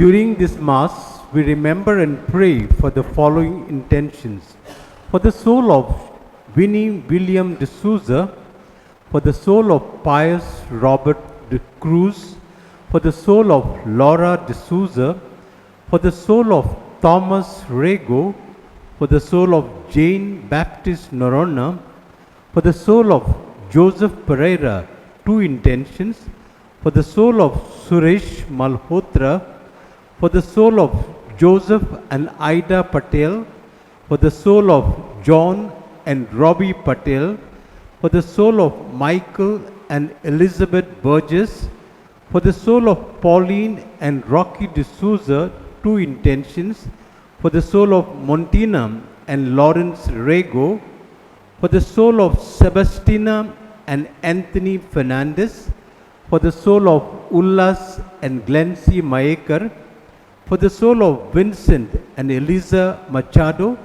During this Mass, we remember and pray for the following intentions. For the soul of Winnie William de Souza, for the soul of Pius Robert de Cruz, for the soul of Laura de Souza, for the soul of Thomas Rego, for the soul of Jane Baptist Norona, for the soul of Joseph Pereira, two intentions, for the soul of Suresh Malhotra, for the soul of Joseph and Ida Patel, for the soul of John and Robbie Patel, for the soul of Michael and Elizabeth Burgess, for the soul of Pauline and Rocky de Souza, two intentions, for the soul of Montina and Lawrence Rego, for the soul of Sebastina and Anthony Fernandez, for the soul of Ullas and Glency Maekar, for the soul of Vincent and Eliza Machado,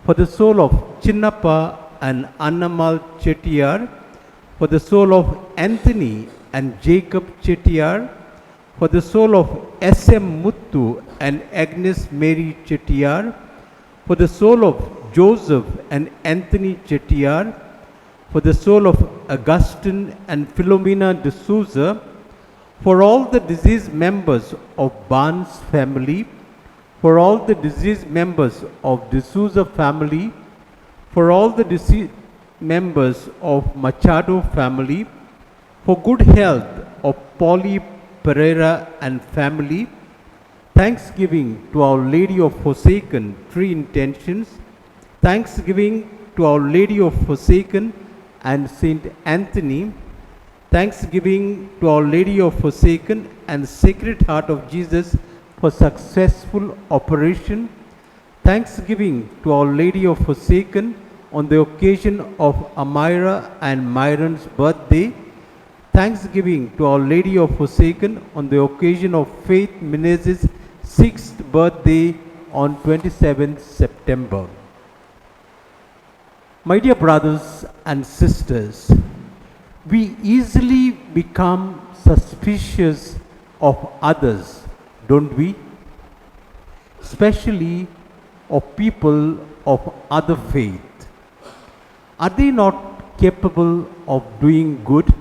for the soul of Chinnappa and Annamal Chettiar, for the soul of Anthony and Jacob Chettiar, for the soul of S.M. Muttu and Agnes Mary Chettiar, for the soul of Joseph and Anthony Chettiar, for the soul of Augustine and Philomena de Souza, for all the deceased members of Barnes family, for all the deceased members of de Souza family, for all the deceased members of Machado family, for good health of Polly Pereira and family, thanksgiving to Our Lady of Forsaken, three intentions, thanksgiving to Our Lady of Forsaken and Saint Anthony, thanksgiving to Our Lady of Forsaken and Sacred Heart of Jesus for successful operation, thanksgiving to Our Lady of Forsaken on the occasion of Amira and Myron's birthday, thanksgiving to Our Lady of Forsaken on the occasion of Faith Menezes' 6th birthday on 27th September. My dear brothers and sisters, we easily become suspicious of others, don't we? Especially of people of other faith. Are they not capable of doing good?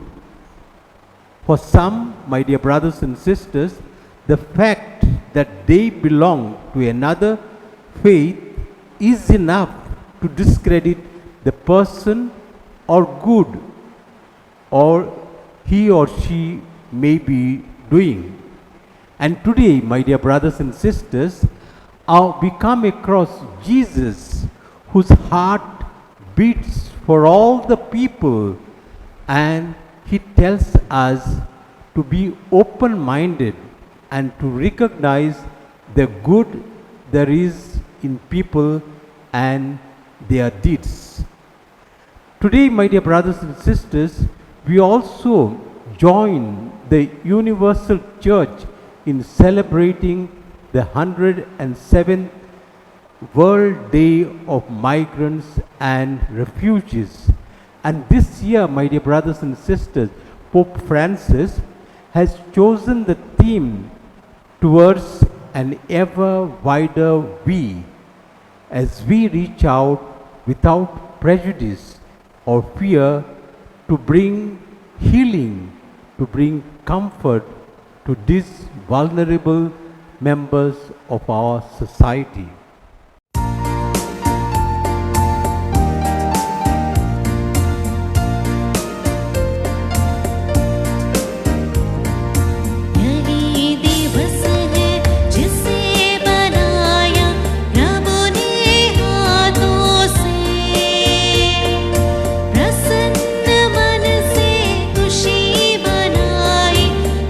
For some, my dear brothers and sisters, the fact that they belong to another faith is enough to discredit the person or good or he or she may be doing. And today, my dear brothers and sisters, we come across Jesus, whose heart beats for all the people, and he tells us to be open-minded and to recognize the good there is in people and their deeds. Today, my dear brothers and sisters, we also join the Universal Church in celebrating the 107th World Day of Migrants and Refugees. And this year, my dear brothers and sisters, Pope Francis has chosen the theme towards an ever wider we, as we reach out without prejudice or fear to bring healing, to bring comfort to these vulnerable members of our society.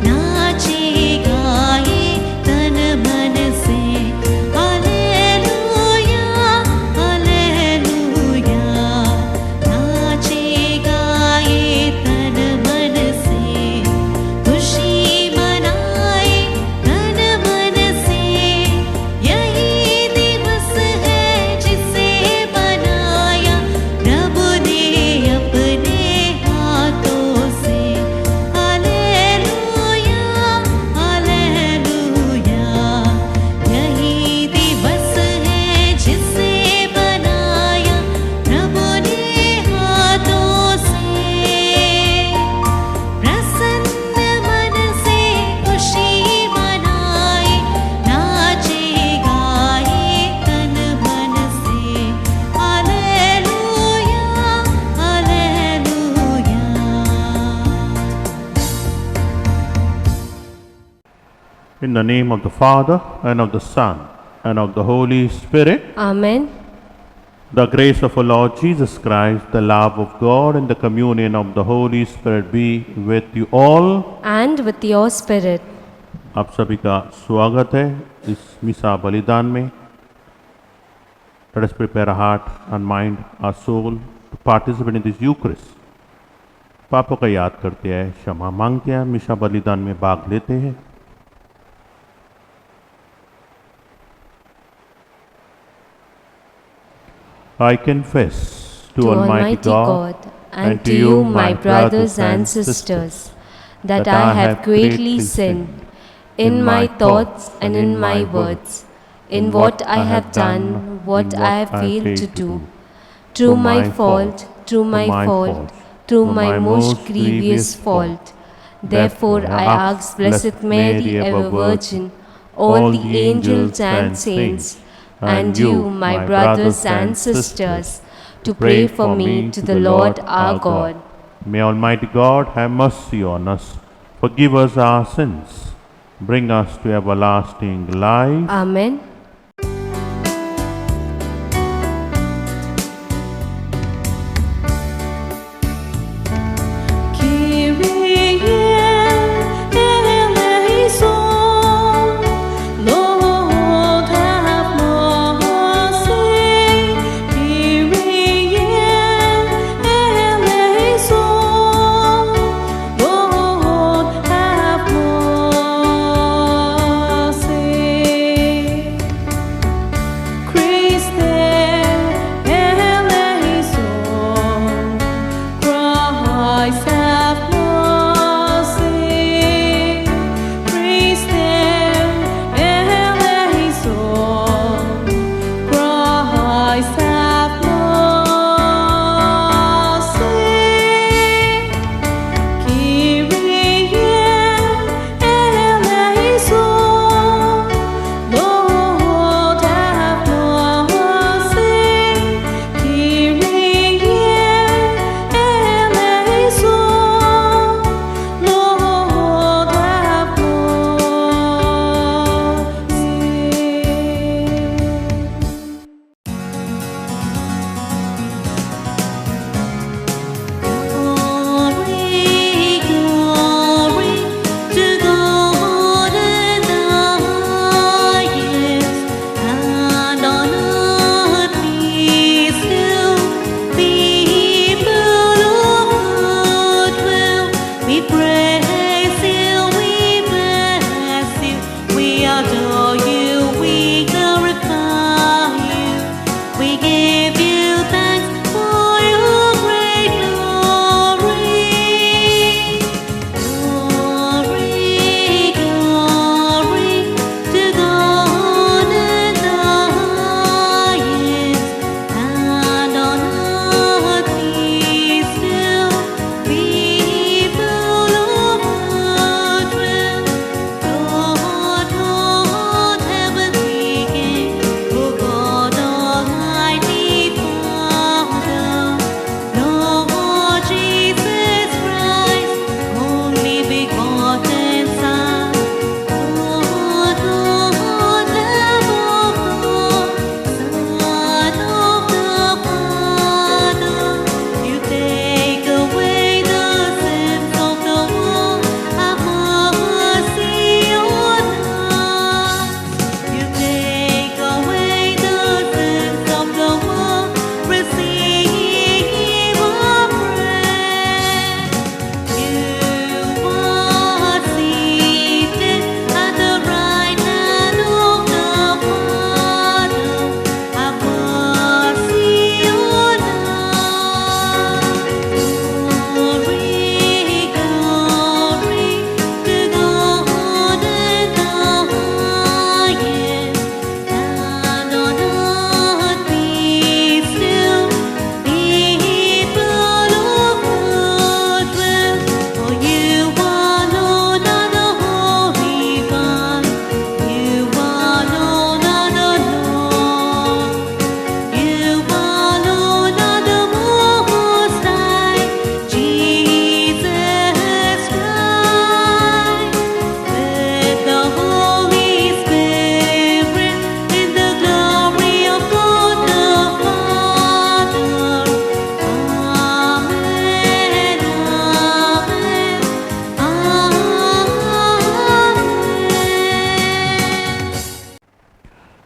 नाचे गाए तन मन से, hallelujah. In the name of the Father, and of the Son, and of the Holy Spirit. Amen. The grace of our Lord Jesus Christ, the love of God, and the communion of the Holy Spirit be with you all. And with your spirit. आप सभी का स्वागत है इस मिसा बलिदान में. Let us prepare our heart and mind, our soul to participate in this Eucharist. पापों का याद करते हैं, क्षमा मांगते हैं, मिसा बलिदान में भाग लेते हैं. I confess to Almighty God and to you, my brothers and sisters, that I have greatly sinned in my thoughts and in my words, in what I have done, what I have failed to do, through my fault, through my most grievous fault. Therefore I ask Blessed Mary, ever Virgin, all the angels and saints, and you, my brothers and sisters, to pray for me to the Lord our God. May Almighty God have mercy on us, forgive us our sins, bring us to everlasting life. Amen.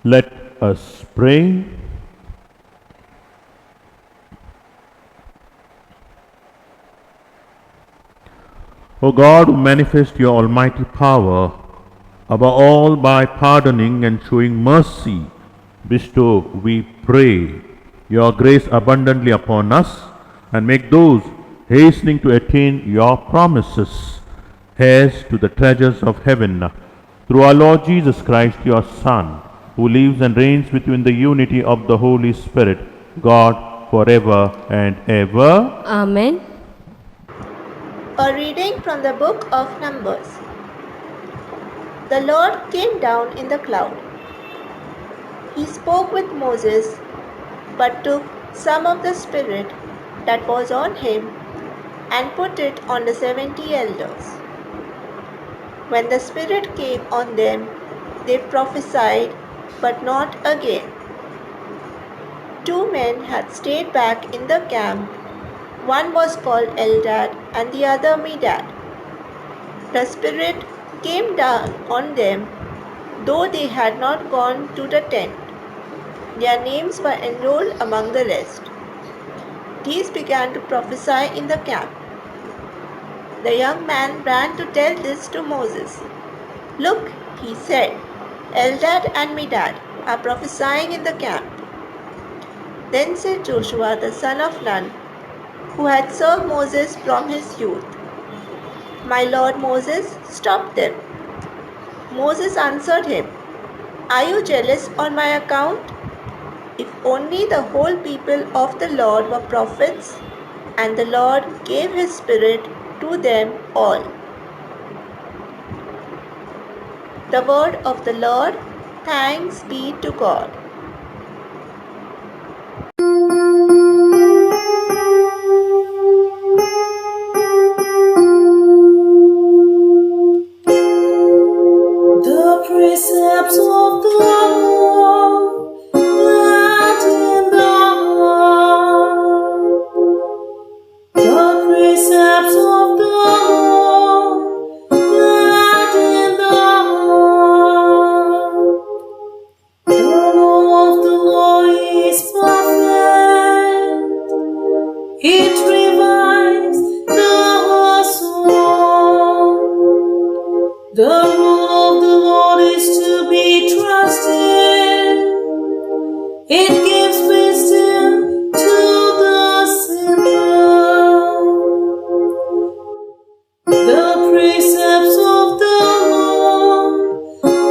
Let us pray. O God, who manifest your almighty power, above all by pardoning and showing mercy, bestow, we pray, your grace abundantly upon us, and make those hastening to attain your promises heirs to the treasures of heaven. Through our Lord Jesus Christ, your Son, who lives and reigns with you in the unity of the Holy Spirit, God, forever and ever. Amen. A reading from the book of Numbers. The Lord came down in the cloud. He spoke with Moses, but took some of the Spirit that was on him and put it on the 70 elders. When the Spirit came on them, they prophesied, but not again. 2 men had stayed back in the camp. One was called Eldad and the other Medad. The Spirit came down on them, though they had not gone to the tent. Their names were enrolled among the rest. These began to prophesy in the camp. The young man ran to tell this to Moses. "Look," he said, "Eldad and Medad are prophesying in the camp." Then said Joshua the son of Nun, who had served Moses from his youth, "My lord Moses, stop them." Moses answered him, "Are you jealous on my account? If only the whole people of the Lord were prophets, and the Lord gave his Spirit to them all." The word of the Lord. Thanks be to God. The precepts of the Lord, that in the heart. The precepts of the Lord, that in the heart. The law of the Lord is perfect, it revives the soul. The rule of the Lord is to be trusted. It gives wisdom to the simple. The precepts of the Lord,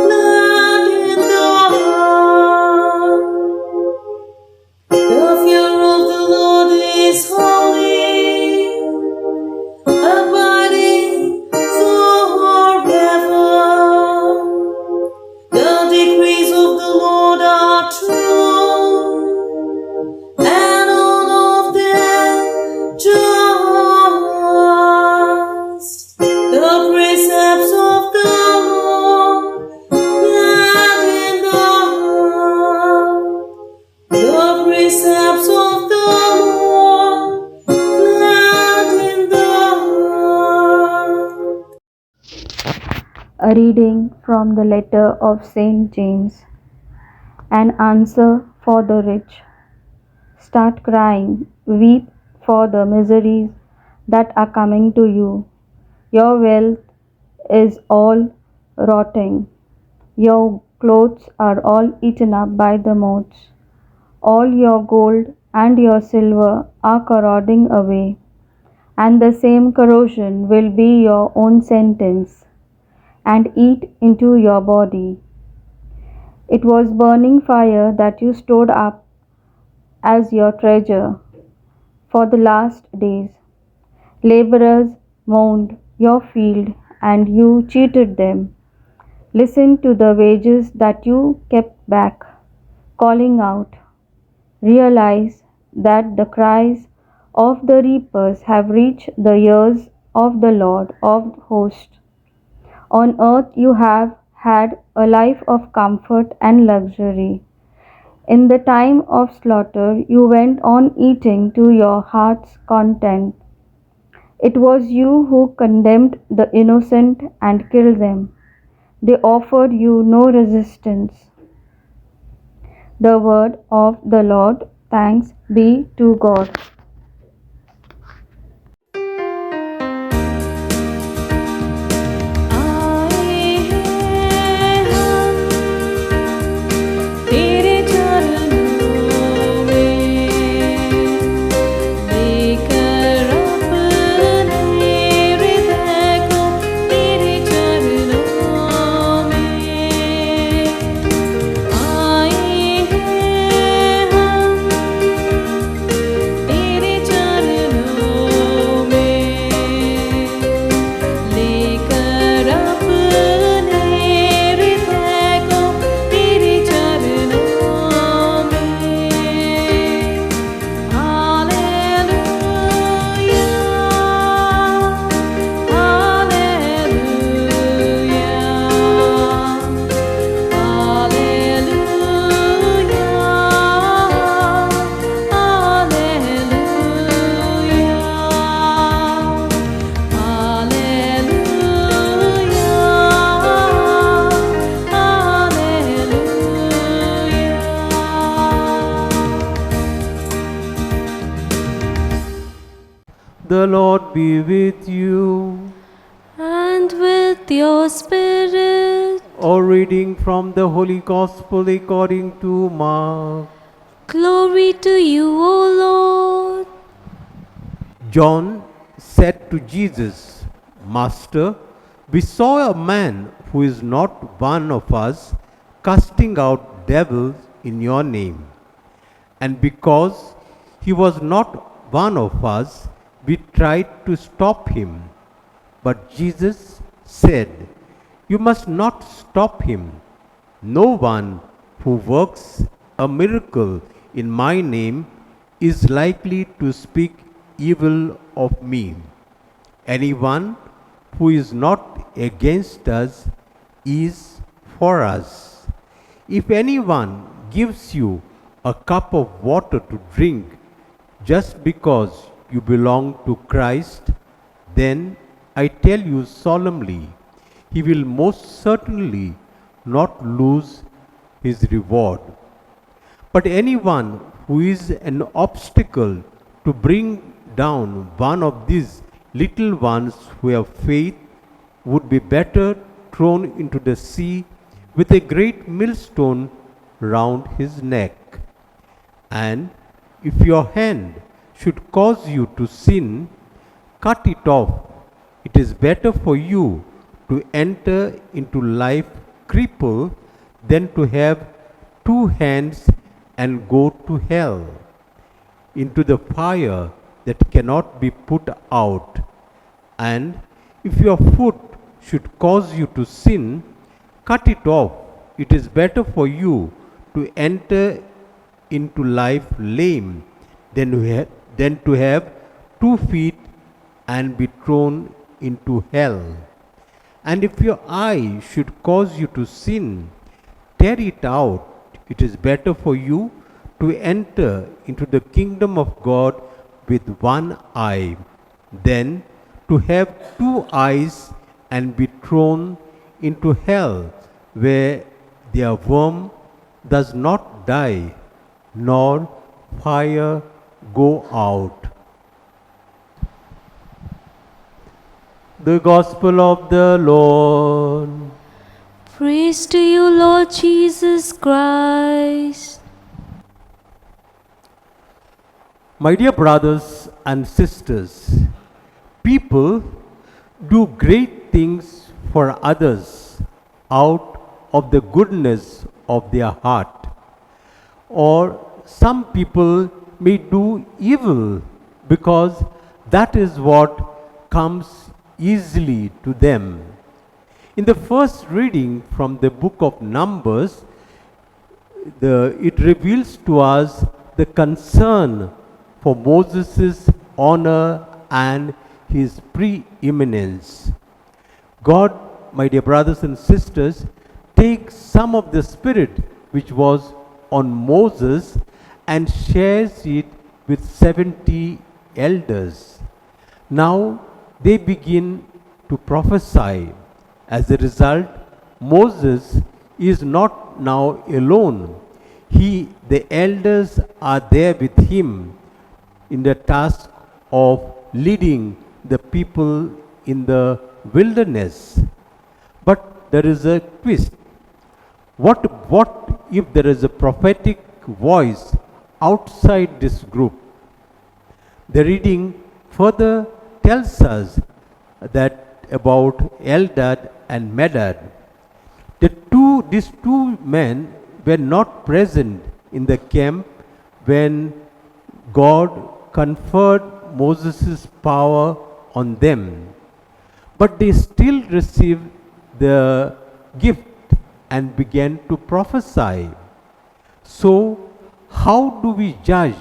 glad in the heart. The fear of the Lord is holy, abiding forever. The decrees of the Lord are true, and all of them just. The precepts of the Lord, glad in the heart. The precepts of the Lord, glad in the heart. A reading from the letter of St. James. An answer for the rich. Start crying, weep for the miseries that are coming to you. Your wealth is all rotting. Your clothes are all eaten up by the moths. All your gold and your silver are corroding away, and the same corrosion will be your own sentence and eat into your body. It was burning fire that you stored up as your treasure for the last days. Laborers mourned your field, and you cheated them. Listen to the wages that you kept back, calling out. Realize that the cries of the reapers have reached the ears of the Lord of hosts. On earth you have had a life of comfort and luxury. In the time of slaughter you went on eating to your heart's content. It was you who condemned the innocent and killed them. They offered you no resistance. The word of the Lord. Thanks be to God. तेरे चरणों में लेकर अपने हृदय को तेरे चरणों में आए हैं हम तेरे चरणों में लेकर अपने हृदय को तेरे चरणों में The Lord be with you. And with your spirit, A reading from the Holy Gospel according to Mark. glory to you, O Lord. John said to Jesus, Master, we saw a man who is not one of us casting out devils in your name. And because he was not one of us, we tried to stop him. But Jesus said, You must not stop him. No one who works a miracle in my name is likely to speak evil of me. Anyone who is not against us is for us. If anyone gives you a cup of water to drink just because you belong to Christ, then I tell you solemnly, he will most certainly not lose his reward. But anyone who is an obstacle to bring down one of these little ones who have faith would be better thrown into the sea with a great millstone round his neck. And if your hand should cause you to sin, cut it off. It is better for you to enter into life crippled than to have two hands and go to hell, into the fire that cannot be put out. And if your foot should cause you to sin, cut it off. It is better for you to enter into life lame than to have 2 feet and be thrown into hell. And if your eye should cause you to sin, tear it out. It is better for you to enter into the kingdom of God with one eye than to have 2 eyes and be thrown into hell, where their worm does not die, nor fire go out. The Gospel of the Lord. Praise to you, Lord Jesus Christ. My dear brothers and sisters, people do great things for others out of the goodness of their heart. Or some people may do evil because that is what comes easily to them. In the first reading from the book of Numbers, it reveals to us the concern for Moses' honor and his preeminence. God, my dear brothers and sisters, takes some of the spirit which was on Moses and shares it with 70 elders. Now they begin to prophesy. As a result, Moses is not now alone. the elders are there with him in the task of leading the people in the wilderness. But there is a twist. What if there is a prophetic voice outside this group? The reading further tells us that about Eldad and Medad. These two men were not present in the camp when God conferred Moses' power on them, but they still received the gift and began to prophesy. So, how do we judge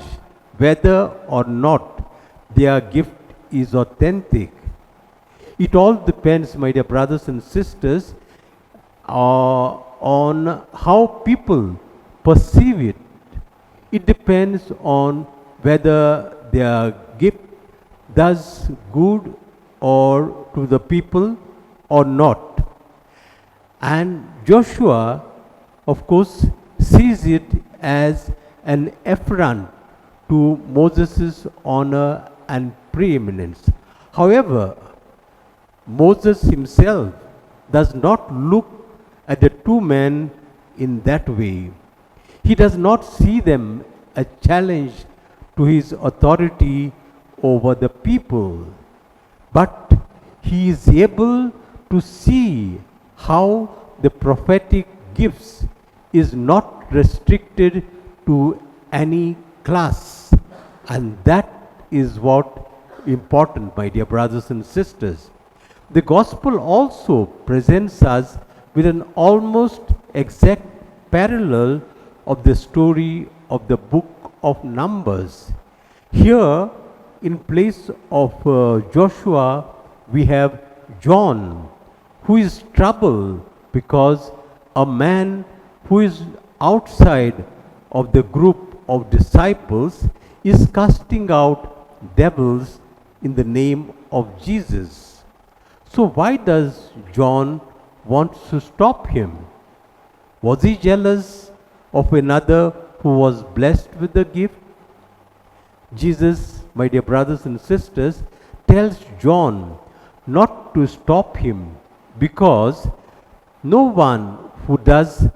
whether or not their gift is authentic? It all depends, my dear brothers and sisters, on how people perceive it. It depends on whether their gift does good or to the people or not. And Joshua, of course, sees it as an affront to Moses' honor and preeminence. However, Moses himself does not look at the two men in that way. He does not see them a challenge to his authority over the people, but he is able to see how the prophetic gifts is not restricted to any class, and that is what important, my dear brothers and sisters. The gospel also presents us with an almost exact parallel of the story of the book of Numbers. Here, in place of Joshua, we have John, who is troubled because a man who is outside of the group of disciples is casting out devils in the name of Jesus. So why does John want to stop him? Was he jealous of another who was blessed with the gift? Jesus, my dear brothers and sisters, tells John not to stop him, because no one who does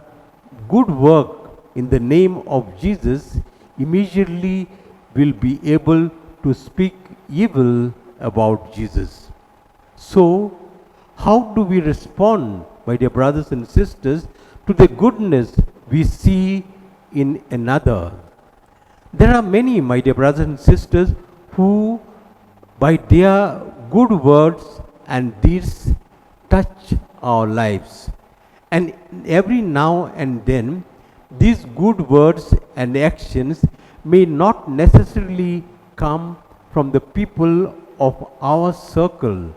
good work in the name of Jesus immediately will be able to speak evil about Jesus. So, how do we respond, my dear brothers and sisters, to the goodness we see in another? There are many, my dear brothers and sisters, who by their good words and deeds touch our lives. And every now and then, these good words and actions may not necessarily come from the people of our circle,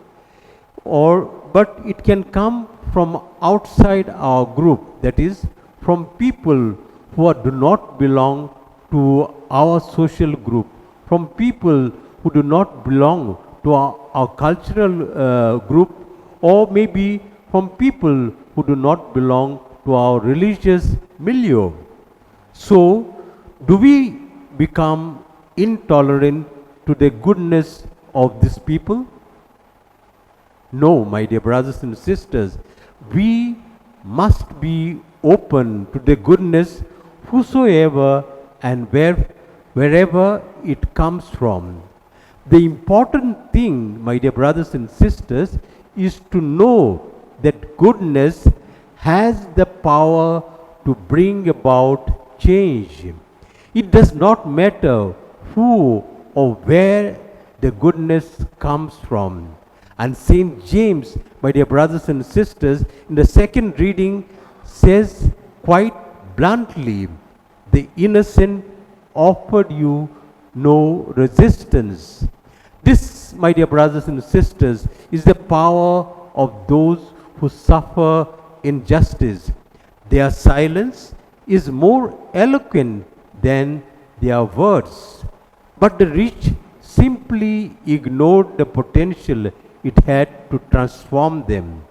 but it can come from outside our group, that is, from people who do not belong to our social group, from people who do not belong to our cultural group, or maybe from people who do not belong to our religious milieu. So, do we become intolerant to the goodness of these people? No, my dear brothers and sisters, we must be open to the goodness whosoever and wherever it comes from. The important thing, my dear brothers and sisters, is to know that goodness has the power to bring about change. It does not matter who or where the goodness comes from. And St. James, my dear brothers and sisters, in the second reading says quite bluntly, the innocent offered you no resistance. This, my dear brothers and sisters, is the power of those who suffer injustice. Their silence is more eloquent than their words. But the rich simply ignored the potential it had to transform them.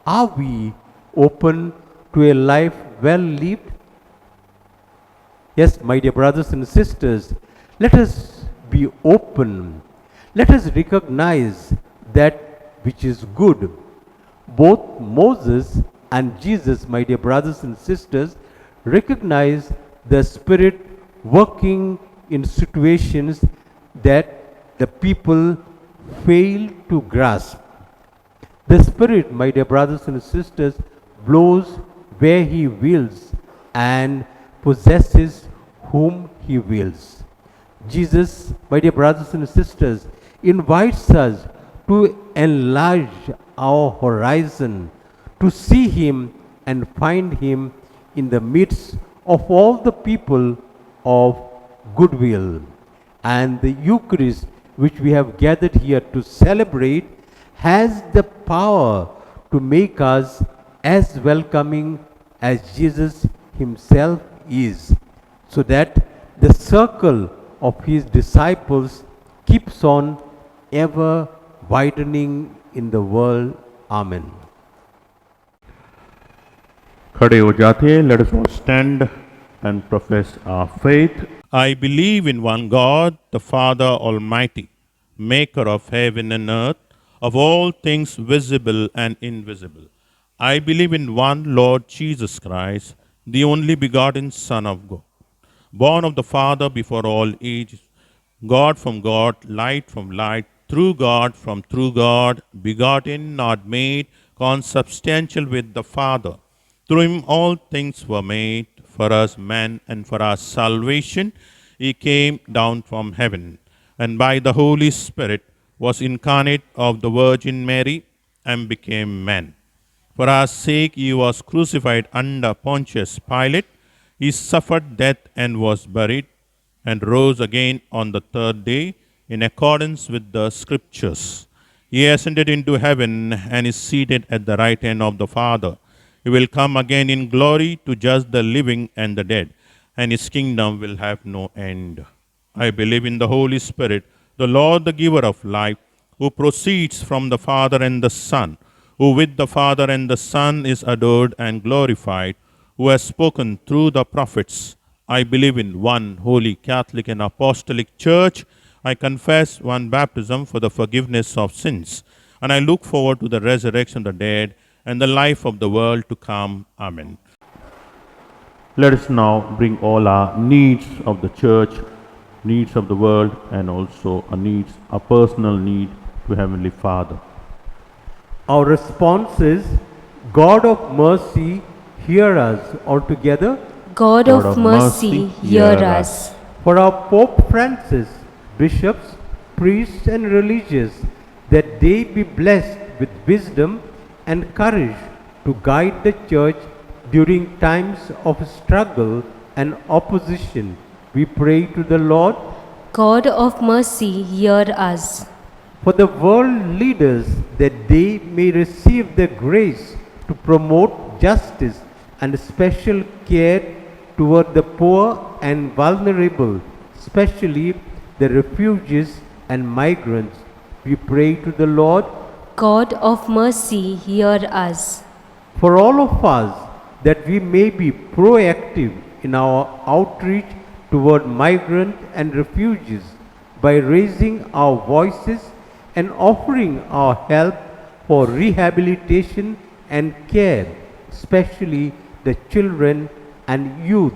Are we open to a life well lived? Yes, my dear brothers and sisters, let us be open. Let us recognize that which is good. Both Moses and Jesus, my dear brothers and sisters, recognize the Spirit working in situations that the people fail to grasp. The Spirit, my dear brothers and sisters, blows where He wills and possesses whom He wills. Jesus, my dear brothers and sisters, invites us to enlarge our horizon, to see Him and find Him in the midst of all the people of goodwill. And the Eucharist, which we have gathered here to celebrate, has the power to make us as welcoming as Jesus Himself is, so that the circle of His disciples keeps on ever widening in the world. Amen. खड़े हो जाते हैं. Let us all stand and profess our faith. I believe in one God, the Father Almighty, maker of heaven and earth, of all things visible and invisible. I believe in one Lord Jesus Christ, the only begotten Son of God, born of the Father before all ages, God from God, light from light, true God from true God, begotten, not made, consubstantial with the Father. Through Him all things were made. For us men and for our salvation, He came down from heaven, and by the Holy Spirit was incarnate of the Virgin Mary and became man. For our sake He was crucified under Pontius Pilate. He suffered death and was buried, and rose again on the third day in accordance with the Scriptures. He ascended into heaven and is seated at the right hand of the Father. He will come again in glory to judge the living and the dead, and His kingdom will have no end. I believe in the Holy Spirit, the Lord, the giver of life, who proceeds from the Father and the Son, who with the Father and the Son is adored and glorified, who has spoken through the prophets. I believe in one holy Catholic and Apostolic Church. I confess one baptism for the forgiveness of sins, and I look forward to the resurrection of the dead and the life of the world to come. Amen. Let us now bring all our needs of the church, needs of the world, and also our needs, our personal need to Heavenly Father. Our response is, God of mercy, hear us altogether. God of mercy, hear us. For our Pope Francis, bishops, priests, and religious, that they be blessed with wisdom and courage to guide the Church during times of struggle and opposition, we pray to the Lord. God of mercy, hear us. For the world leaders, that they may receive the grace to promote justice and special care toward the poor and vulnerable, especially the refugees and migrants, we pray to the Lord. God of mercy, hear us. For all of us, that we may be proactive in our outreach toward migrant and refugees by raising our voices and offering our help for rehabilitation and care, especially the children and youth,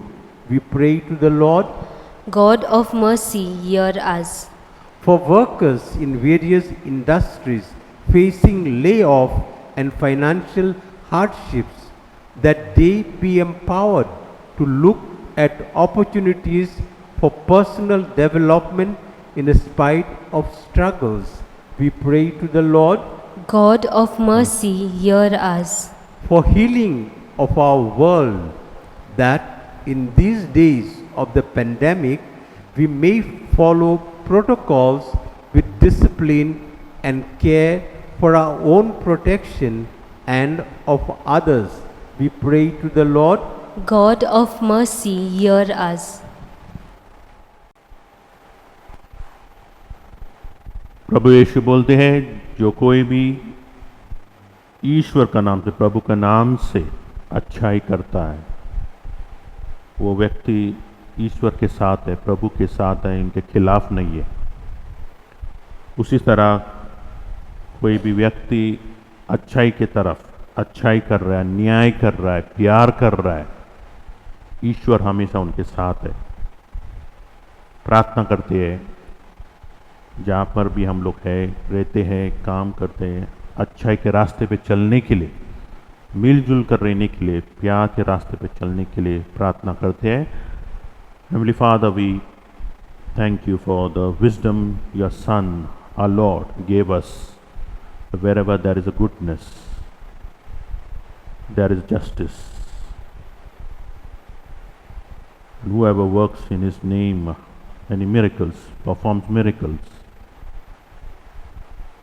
we pray to the Lord. God of mercy, hear us. For workers in various industries facing layoff and financial hardships, that they be empowered to look at opportunities for personal development in spite of struggles, we pray to the Lord. God of mercy, hear us. For healing of our world, that in these days of the pandemic we may follow protocols with discipline and care for our own protection and of others, we pray to the Lord. God of mercy, hear us. प्रभु यीशु बोलते हैं, जो कोई भी ईश्वर का नाम से, प्रभु का नाम से अच्छाई करता है, वो व्यक्ति ईश्वर के साथ है, प्रभु के साथ है, इनके खिलाफ नहीं है। उसी तरह कोई भी व्यक्ति अच्छाई की तरफ अच्छाई कर रहा है, न्याय कर रहा है, प्यार कर रहा है, ईश्वर हमेशा उनके साथ है। प्रार्थना करते हैं जहाँ पर भी हम लोग है रहते हैं, काम करते हैं, अच्छाई के रास्ते पे चलने के लिए, मिलजुल कर रहने के लिए, प्यार के रास्ते पे चलने के लिए प्रार्थना करते हैं। Heavenly Father, we thank you for the wisdom your Son, our Lord, gave us. Wherever there is a goodness, there is justice. And whoever works in His name, any miracles, performs miracles,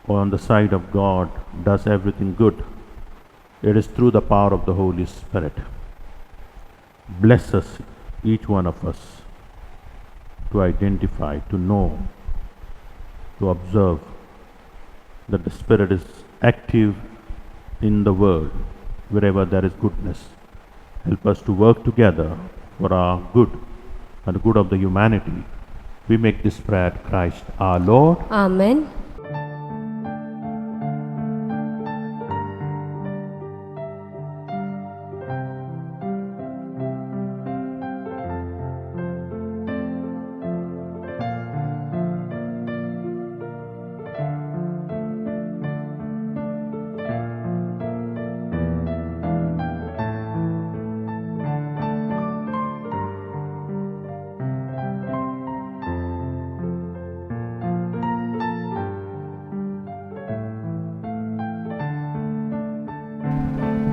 or on the side of God, does everything good, it is through the power of the Holy Spirit. Bless us, each one of us, to identify, to know, to observe that the Spirit is active in the world wherever there is goodness. Help us to work together for our good and the good of the humanity. We make this prayer at Christ our Lord. Amen.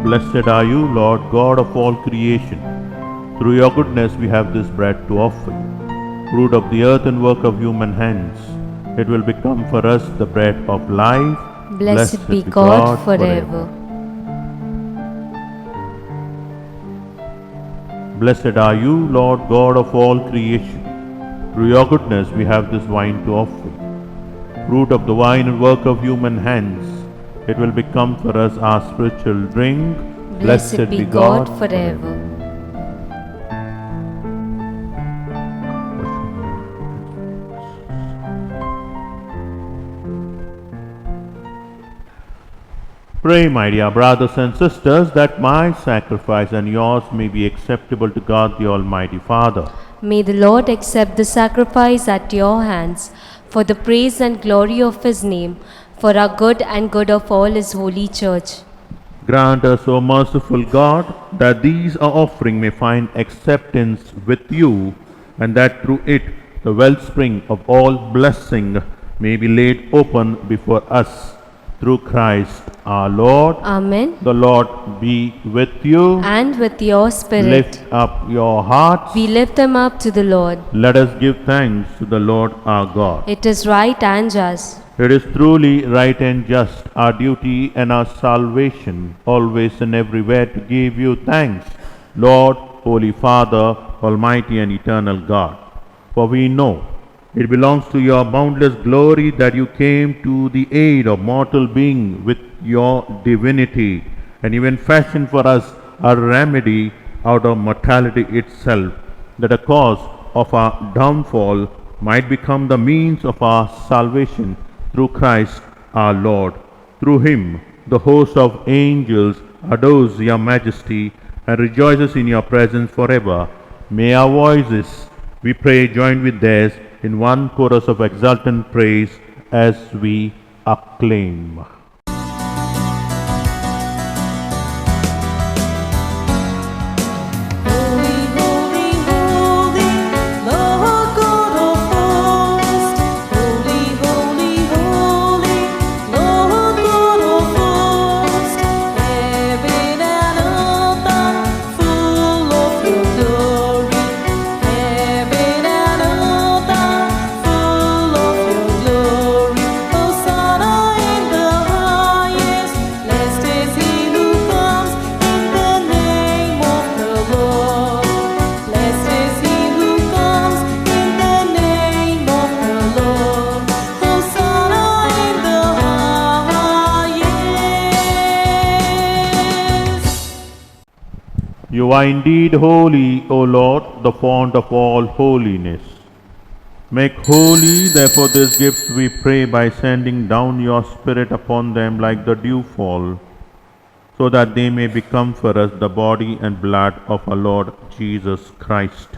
Blessed are you, Lord God of all creation. Through your goodness we have this bread to offer you, fruit of the earth and work of human hands. It will become for us the bread of life. Blessed be God forever. Blessed are you, Lord God of all creation. Through your goodness we have this wine to offer you, fruit of the vine and work of human hands. It will become for us our spiritual drink. Blessed be God forever. Pray, my dear brothers and sisters, that my sacrifice and yours may be acceptable to God the Almighty Father. May the Lord accept the sacrifice at your hands for the praise and glory of His name, for our good and good of all His holy church. Grant us, O merciful God, that these our offering may find acceptance with you, and that through it the wellspring of all blessing may be laid open before us. Through Christ our Lord. Amen. The Lord be with you. And with your spirit. Lift up your hearts. We lift them up to the Lord. Let us give thanks to the Lord our God. It is right and just. It is truly right and just, our duty and our salvation, always and everywhere to give you thanks, Lord, Holy Father, Almighty and Eternal God. For we know it belongs to your boundless glory that you came to the aid of mortal being with your divinity, and even fashioned for us a remedy out of mortality itself, that a cause of our downfall might become the means of our salvation through Christ our Lord. Through him the host of angels adores your majesty and rejoices in your presence forever. May our voices, we pray, join with theirs in one chorus of exultant praise as we acclaim. Hosanna in the You are indeed holy, O Lord, the fount of all holiness. Make holy, therefore, these gifts, we pray, by sending down your Spirit upon them like the dewfall, so that they may become for us the body and blood of our Lord Jesus Christ.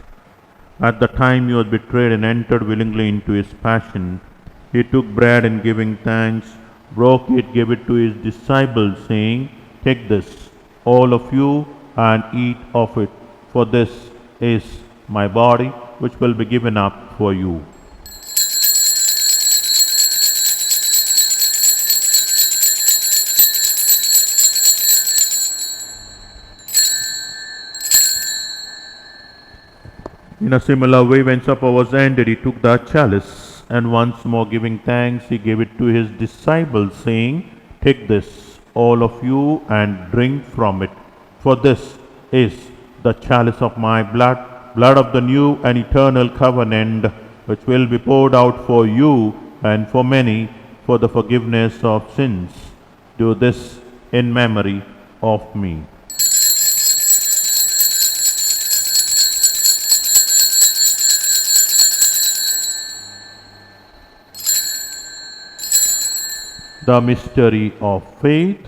At the time he was betrayed and entered willingly into his passion, he took bread and giving thanks, broke it, gave it to his disciples, saying, "Take this, all of you, and eat of it, for this is my body, which will be given up for you." In a similar way, when supper was ended, he took the chalice, and once more giving thanks, he gave it to his disciples, saying, "Take this, all of you, and drink from it, for this is the chalice of my blood, blood of the new and eternal covenant, which will be poured out for you and for many for the forgiveness of sins. Do this in memory of me." The mystery of faith.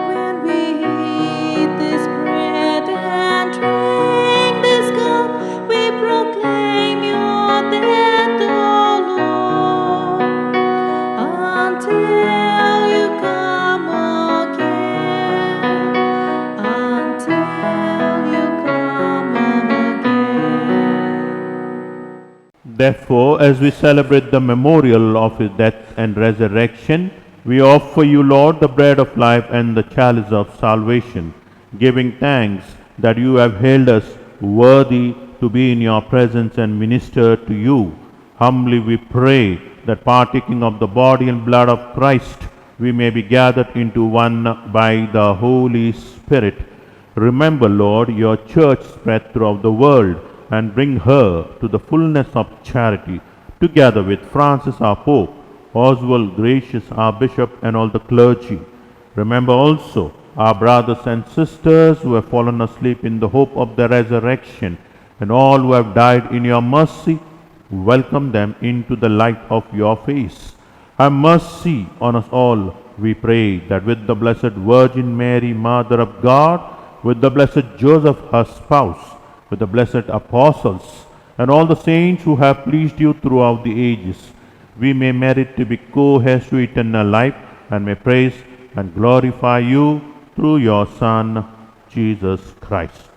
When we eat this bread and drink this cup, we proclaim your death, O Lord, until you come again. Until you come again. Therefore, as we celebrate the memorial of his death and resurrection, we offer you, Lord, the bread of life and the chalice of salvation, giving thanks that you have held us worthy to be in your presence and minister to you. Humbly we pray that, partaking of the body and blood of Christ, we may be gathered into one by the Holy Spirit. Remember, Lord, your church spread throughout the world, and bring her to the fullness of charity, together with Francis our Pope, Oswald Gracious our Bishop, and all the clergy. Remember also our brothers and sisters who have fallen asleep in the hope of the resurrection, and all who have died in your mercy. Welcome them into the light of your face. Have mercy on us all, we pray, that with the Blessed Virgin Mary, Mother of God, with the Blessed Joseph, her spouse, with the blessed apostles, and all the saints who have pleased you throughout the ages, we may merit to be co-heirs to eternal life, and may praise and glorify you through your Son, Jesus Christ.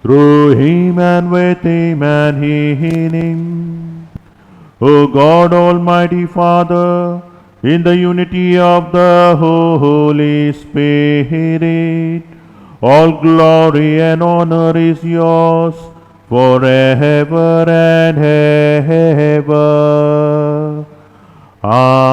Through him and with him and in him, O God Almighty Father, in the unity of the Holy Spirit, all glory and honor is yours forever and ever. Amen.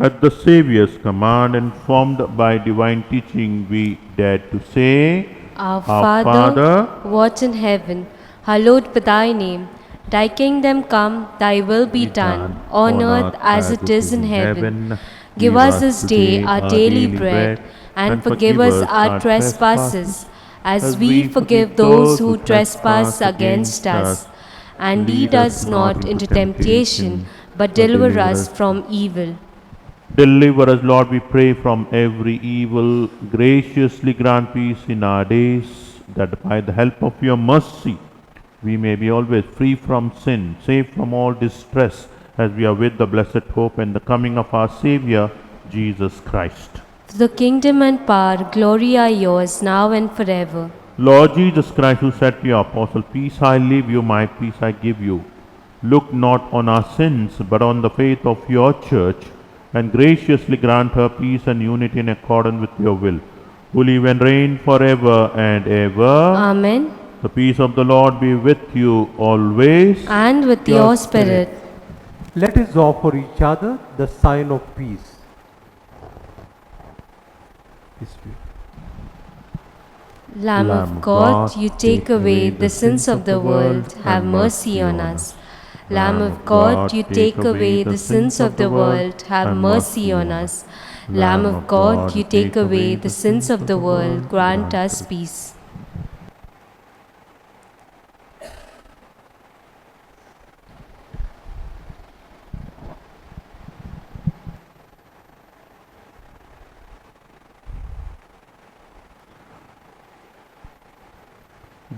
At the Saviour's command, informed by divine teaching, we dare to say, Our Father, Father, who art in heaven, hallowed be thy name. Thy kingdom come, thy will be done, on earth as it is in heaven. Give us this day our daily bread, and forgive us our trespasses, as we forgive those who trespass against us. And lead us not into temptation, but deliver us from evil. deliver us, Lord, we pray, from every evil. Graciously grant peace in our days, that by the help of your mercy, we may be always free from sin, safe from all distress, as we await the blessed hope and the coming of our Saviour, Jesus Christ. For the kingdom and power, glory are yours, now and forever. Lord Jesus Christ, who said to your apostle, "Peace I leave you, my peace I give you," look not on our sins, but on the faith of your church, and graciously grant her peace and unity in accordance with your will, who live and reign forever and ever. Amen. The peace of the Lord be with you always. And with your spirit. Let us offer each other the sign of peace. Peace be. Lamb of God, you take away the sins of the world, have mercy on us. Lamb of God, you take away the sins of the world, have mercy on us. Lamb of God, you take away the sins of the world, grant us peace.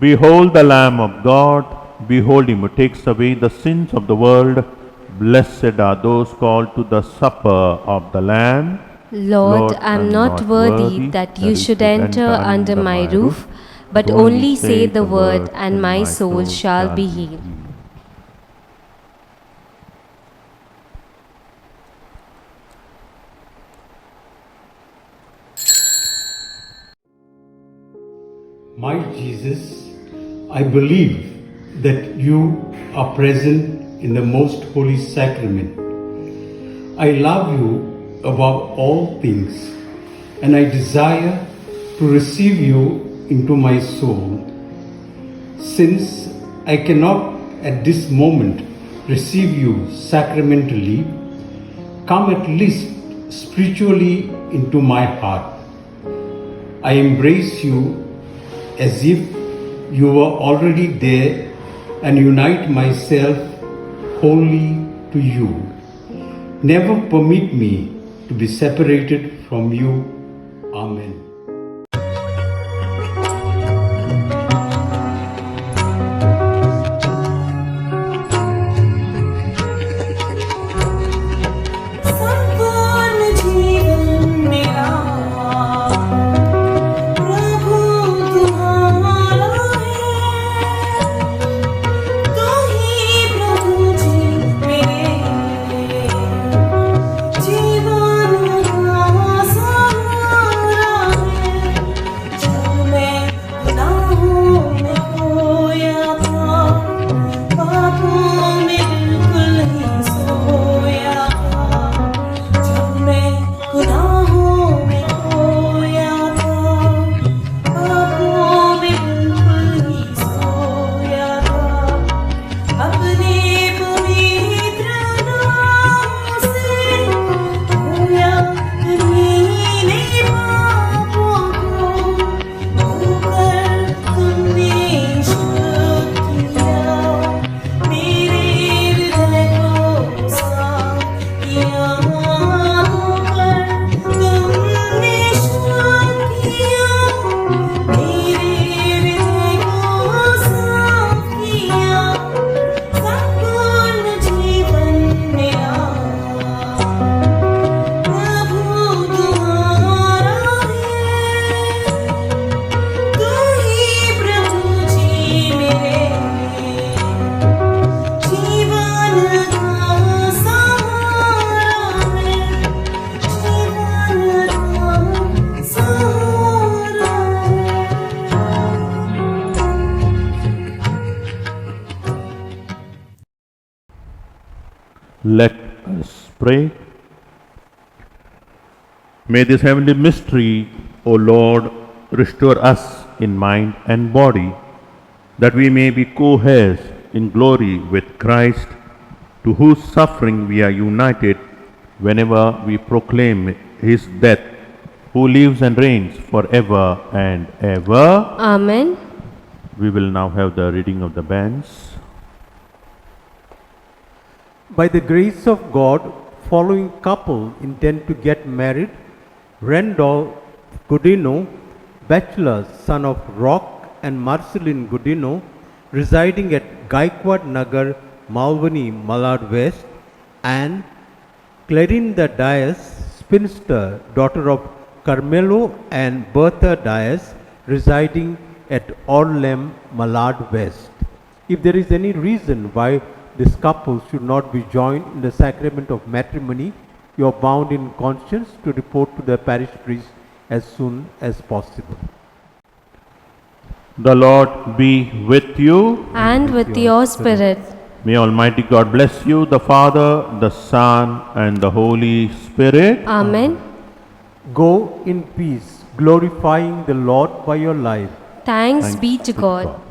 Behold the Lamb of God, behold him who takes away the sins of the world. Blessed are those called to the supper of the Lamb. Lord, I am not worthy that you should enter under my roof, but only say the word, and my soul shall be healed. My Jesus, I believe that you are present in the most holy sacrament. I love you above all things, and I desire to receive you into my soul. Since I cannot at this moment receive you sacramentally, come at least spiritually into my heart. I embrace you as if you were already there and unite myself wholly to you. Never permit me to be separated from you. Amen. संपूर्ण जीवन मेरा प्रभु तुम्हारा है, तू ही प्रभु जी मेरे जीवन का सहारा है। जब मैं गुनाहों में खोया था, पापों में बिल्कुल ही सोया था। जब मैं गुनाहों में खोया था, पापों में बिल्कुल ही सोया था। अपने पवित्र नाम से धोया नीले पापों को, धोकर तुमने शुद्ध किया मेरे हृदय को साफ किया। धोकर तुमने शुद्ध किया मेरे हृदय को साफ किया। संपूर्ण जीवन मेरा प्रभु तुम्हारा है, तू ही प्रभु जी मेरे जीवन का सहारा है, जीवन का सहारा Let us pray. May this heavenly mystery, O Lord, restore us in mind and body, that we may be co-heirs in glory with Christ, to whose suffering we are united whenever we proclaim his death, who lives and reigns forever and ever. Amen. We will now have the reading of the banns. By the grace of God, following couple intend to get married: Randolph Godino, bachelor, son of Rock and Marceline Godino, residing at Gaikwad Nagar, Malvani, Malad West, and Clarinda Dias, spinster, daughter of Carmelo and Bertha Dias, residing at Orlem, Malad West. If there is any reason why this couple should not be joined in the sacrament of matrimony, you are bound in conscience to report to the parish priest as soon as possible. The Lord be with you. And with your spirit. May Almighty God bless you, the Father, the Son, and the Holy Spirit. Amen. Go in peace, glorifying the Lord by your life. Thanks be to God.